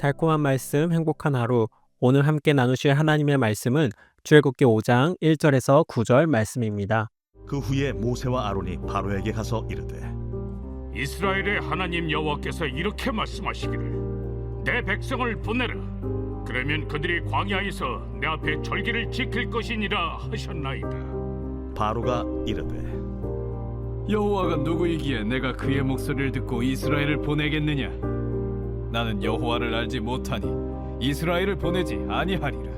달콤한 말씀, 행복한 하루. 오늘 함께 나누실 하나님의 말씀은 출애굽기 5장 1절에서 9절 말씀입니다. 그 후에 모세와 아론이 바로에게 가서 이르되 이스라엘의 하나님 여호와께서 이렇게 말씀하시기를 내 백성을 보내라. 그러면 그들이 광야에서 내 앞에 절기를 지킬 것이니라 하셨나이다. 바로가 이르되 여호와가 누구이기에 내가 그의 목소리를 듣고 이스라엘을 보내겠느냐? 나는 여호와를 알지 못하니 이스라엘을 보내지 아니하리라.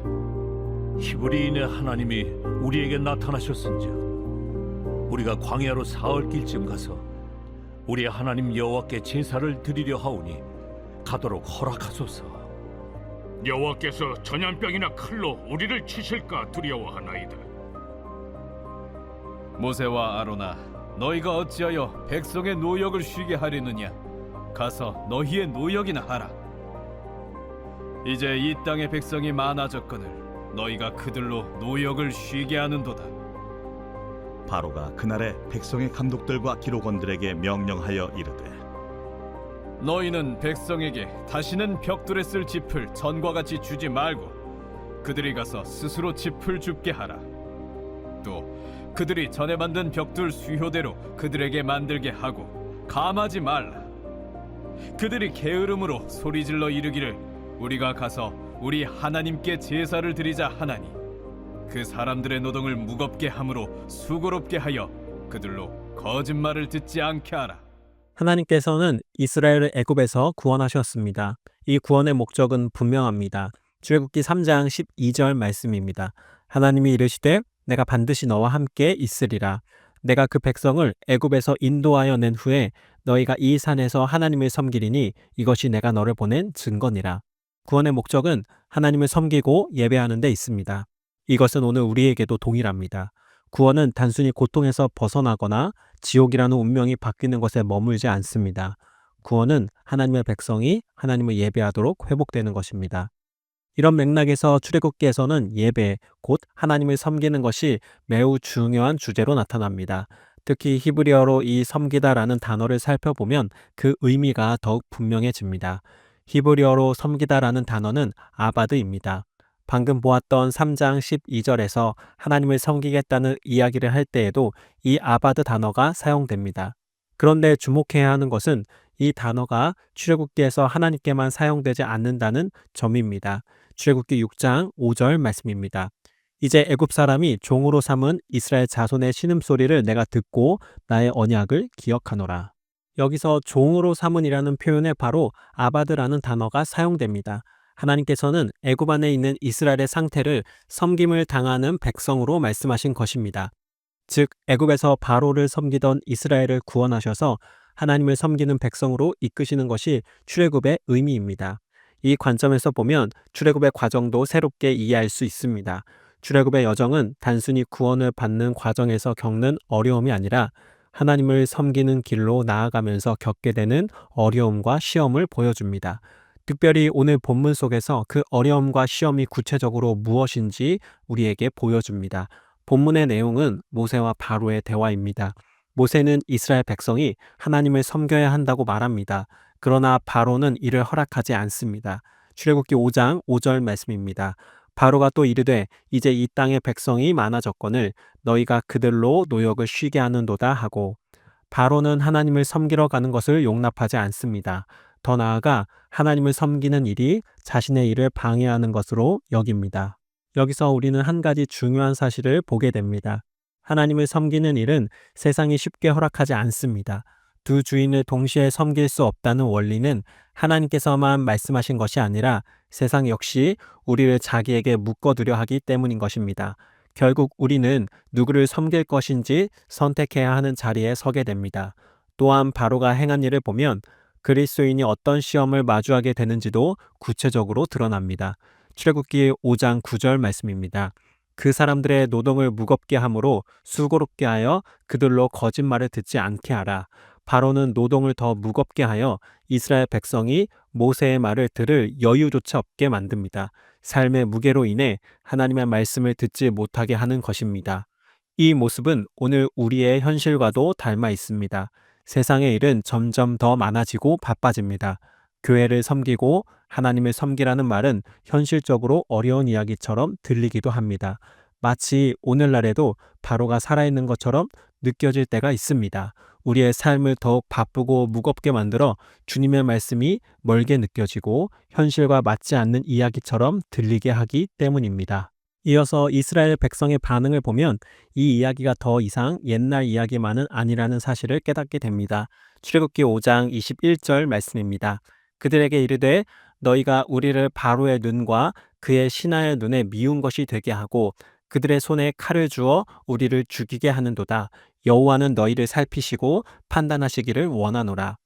히브리인의 하나님이 우리에게 나타나셨은즉 우리가 광야로 사흘길쯤 가서 우리 하나님 여호와께 제사를 드리려 하오니 가도록 허락하소서. 여호와께서 전염병이나 칼로 우리를 치실까 두려워하나이다. 모세와 아론아, 너희가 어찌하여 백성의 노역을 쉬게 하려느냐? 가서 너희의 노역이나 하라. 이제 이 땅의 백성이 많아졌거늘 너희가 그들로 노역을 쉬게 하는도다. 바로가 그날에 백성의 감독들과 기록원들에게 명령하여 이르되 너희는 백성에게 다시는 벽돌에 쓸 짚을 전과 같이 주지 말고 그들이 가서 스스로 짚을 줍게 하라. 또 그들이 전에 만든 벽돌 수효대로 그들에게 만들게 하고 감하지 말라. 그들이 게으름으로 소리질러 이르기를 우리가 가서 우리 하나님께 제사를 드리자 하나니 그 사람들의 노동을 무겁게 함으로 수고롭게 하여 그들로 거짓말을 듣지 않게 하라. 하나님께서는 이스라엘을 애굽에서 구원하셨습니다. 이 구원의 목적은 분명합니다. 출애굽기 3장 12절 말씀입니다. 하나님이 이르시되 내가 반드시 너와 함께 있으리라. 내가 그 백성을 애굽에서 인도하여 낸 후에 너희가 이 산에서 하나님을 섬기리니 이것이 내가 너를 보낸 증거니라. 구원의 목적은 하나님을 섬기고 예배하는 데 있습니다. 이것은 오늘 우리에게도 동일합니다. 구원은 단순히 고통에서 벗어나거나 지옥이라는 운명이 바뀌는 것에 머물지 않습니다. 구원은 하나님의 백성이 하나님을 예배하도록 회복되는 것입니다. 이런 맥락에서 출애굽기에서는 예배, 곧 하나님을 섬기는 것이 매우 중요한 주제로 나타납니다. 특히 히브리어로 이 섬기다라는 단어를 살펴보면 그 의미가 더욱 분명해집니다. 히브리어로 섬기다라는 단어는 아바드입니다. 방금 보았던 3장 12절에서 하나님을 섬기겠다는 이야기를 할 때에도 이 아바드 단어가 사용됩니다. 그런데 주목해야 하는 것은 이 단어가 출애굽기에서 하나님께만 사용되지 않는다는 점입니다. 출애굽기 6장 5절 말씀입니다. 이제 애굽 사람이 종으로 삼은 이스라엘 자손의 신음소리를 내가 듣고 나의 언약을 기억하노라. 여기서 종으로 삼은이라는 표현에 바로 아바드라는 단어가 사용됩니다. 하나님께서는 애굽 안에 있는 이스라엘의 상태를 섬김을 당하는 백성으로 말씀하신 것입니다. 즉 애굽에서 바로를 섬기던 이스라엘을 구원하셔서 하나님을 섬기는 백성으로 이끄시는 것이 출애굽의 의미입니다. 이 관점에서 보면 출애굽의 과정도 새롭게 이해할 수 있습니다. 출애굽의 여정은 단순히 구원을 받는 과정에서 겪는 어려움이 아니라 하나님을 섬기는 길로 나아가면서 겪게 되는 어려움과 시험을 보여줍니다. 특별히 오늘 본문 속에서 그 어려움과 시험이 구체적으로 무엇인지 우리에게 보여줍니다. 본문의 내용은 모세와 바로의 대화입니다. 모세는 이스라엘 백성이 하나님을 섬겨야 한다고 말합니다. 그러나 바로는 이를 허락하지 않습니다. 출애굽기 5장 5절 말씀입니다. 바로가 또 이르되 이제 이 땅의 백성이 많아졌거늘 너희가 그들로 노역을 쉬게 하는도다 하고 바로는 하나님을 섬기러 가는 것을 용납하지 않습니다. 더 나아가 하나님을 섬기는 일이 자신의 일을 방해하는 것으로 여깁니다. 여기서 우리는 한 가지 중요한 사실을 보게 됩니다. 하나님을 섬기는 일은 세상이 쉽게 허락하지 않습니다. 두 주인을 동시에 섬길 수 없다는 원리는 하나님께서만 말씀하신 것이 아니라 세상 역시 우리를 자기에게 묶어두려 하기 때문인 것입니다. 결국 우리는 누구를 섬길 것인지 선택해야 하는 자리에 서게 됩니다. 또한 바로가 행한 일을 보면 그리스도인이 어떤 시험을 마주하게 되는지도 구체적으로 드러납니다. 출애굽기 5장 9절 말씀입니다. 그 사람들의 노동을 무겁게 함으로 수고롭게 하여 그들로 거짓말을 듣지 않게 하라. 바로는 노동을 더 무겁게 하여 이스라엘 백성이 모세의 말을 들을 여유조차 없게 만듭니다. 삶의 무게로 인해 하나님의 말씀을 듣지 못하게 하는 것입니다. 이 모습은 오늘 우리의 현실과도 닮아 있습니다. 세상의 일은 점점 더 많아지고 바빠집니다. 교회를 섬기고 하나님을 섬기라는 말은 현실적으로 어려운 이야기처럼 들리기도 합니다. 마치 오늘날에도 바로가 살아있는 것처럼 느껴질 때가 있습니다. 우리의 삶을 더욱 바쁘고 무겁게 만들어 주님의 말씀이 멀게 느껴지고 현실과 맞지 않는 이야기처럼 들리게 하기 때문입니다. 이어서 이스라엘 백성의 반응을 보면 이 이야기가 더 이상 옛날 이야기만은 아니라는 사실을 깨닫게 됩니다. 출애굽기 5장 21절 말씀입니다. 그들에게 이르되 너희가 우리를 바로의 눈과 그의 신하의 눈에 미운 것이 되게 하고 그들의 손에 칼을 주어 우리를 죽이게 하는도다. 여호와는 너희를 살피시고 판단하시기를 원하노라.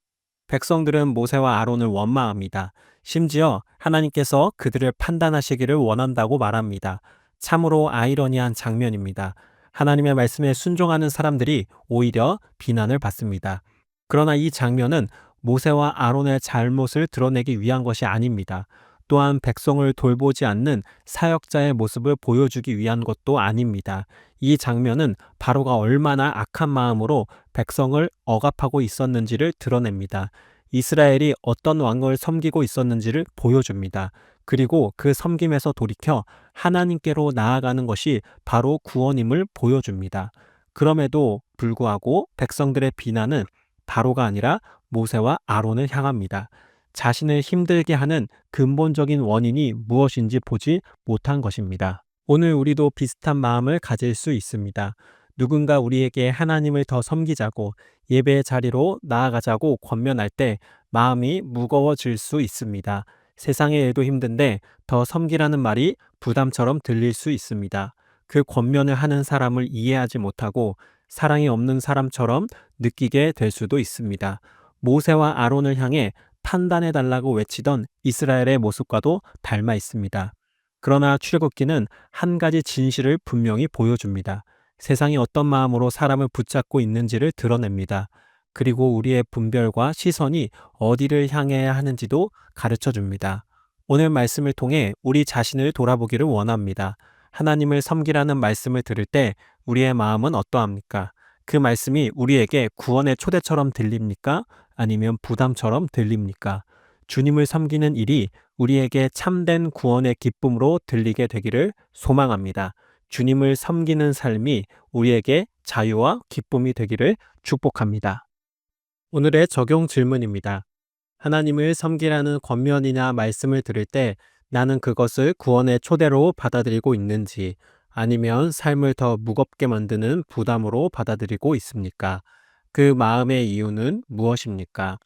백성들은 모세와 아론을 원망합니다. 심지어 하나님께서 그들을 판단하시기를 원한다고 말합니다. 참으로 아이러니한 장면입니다. 하나님의 말씀에 순종하는 사람들이 오히려 비난을 받습니다. 그러나 이 장면은 모세와 아론의 잘못을 드러내기 위한 것이 아닙니다. 또한 백성을 돌보지 않는 사역자의 모습을 보여주기 위한 것도 아닙니다. 이 장면은 바로가 얼마나 악한 마음으로 백성을 억압하고 있었는지를 드러냅니다. 이스라엘이 어떤 왕을 섬기고 있었는지를 보여줍니다. 그리고 그 섬김에서 돌이켜 하나님께로 나아가는 것이 바로 구원임을 보여줍니다. 그럼에도 불구하고 백성들의 비난은 바로가 아니라 모세와 아론을 향합니다. 자신을 힘들게 하는 근본적인 원인이 무엇인지 보지 못한 것입니다. 오늘 우리도 비슷한 마음을 가질 수 있습니다. 누군가 우리에게 하나님을 더 섬기자고 예배의 자리로 나아가자고 권면할 때 마음이 무거워질 수 있습니다. 세상의 일도 힘든데 더 섬기라는 말이 부담처럼 들릴 수 있습니다. 그 권면을 하는 사람을 이해하지 못하고 사랑이 없는 사람처럼 느끼게 될 수도 있습니다. 모세와 아론을 향해 판단해달라고 외치던 이스라엘의 모습과도 닮아 있습니다. 그러나 출애굽기는 한 가지 진실을 분명히 보여줍니다. 세상이 어떤 마음으로 사람을 붙잡고 있는지를 드러냅니다. 그리고 우리의 분별과 시선이 어디를 향해야 하는지도 가르쳐 줍니다. 오늘 말씀을 통해 우리 자신을 돌아보기를 원합니다. 하나님을 섬기라는 말씀을 들을 때 우리의 마음은 어떠합니까? 그 말씀이 우리에게 구원의 초대처럼 들립니까? 아니면 부담처럼 들립니까? 주님을 섬기는 일이 우리에게 참된 구원의 기쁨으로 들리게 되기를 소망합니다. 주님을 섬기는 삶이 우리에게 자유와 기쁨이 되기를 축복합니다. 오늘의 적용 질문입니다. 하나님을 섬기라는 권면이나 말씀을 들을 때 나는 그것을 구원의 초대로 받아들이고 있는지 아니면 삶을 더 무겁게 만드는 부담으로 받아들이고 있습니까? 그 마음의 이유는 무엇입니까?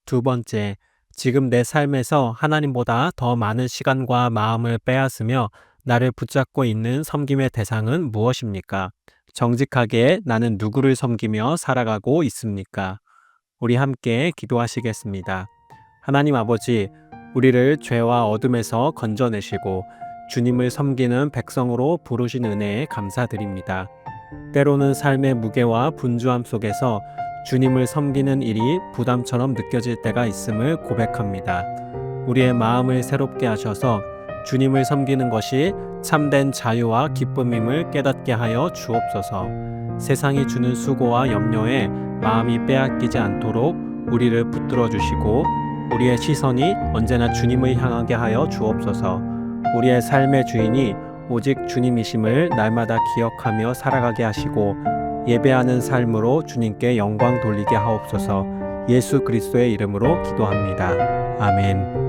두 번째, 지금 내 삶에서 하나님보다 더 많은 시간과 마음을 빼앗으며 나를 붙잡고 있는 섬김의 대상은 무엇입니까? 정직하게 나는 누구를 섬기며 살아가고 있습니까? 우리 함께 기도하시겠습니다. 하나님 아버지, 우리를 죄와 어둠에서 건져내시고 주님을 섬기는 백성으로 부르신 은혜에 감사드립니다. 때로는 삶의 무게와 분주함 속에서 주님을 섬기는 일이 부담처럼 느껴질 때가 있음을 고백합니다. 우리의 마음을 새롭게 하셔서 주님을 섬기는 것이 참된 자유와 기쁨임을 깨닫게 하여 주옵소서. 세상이 주는 수고와 염려에 마음이 빼앗기지 않도록 우리를 붙들어 주시고 우리의 시선이 언제나 주님을 향하게 하여 주옵소서. 우리의 삶의 주인이 오직 주님이심을 날마다 기억하며 살아가게 하시고 예배하는 삶으로 주님께 영광 돌리게 하옵소서. 예수 그리스도의 이름으로 기도합니다. 아멘.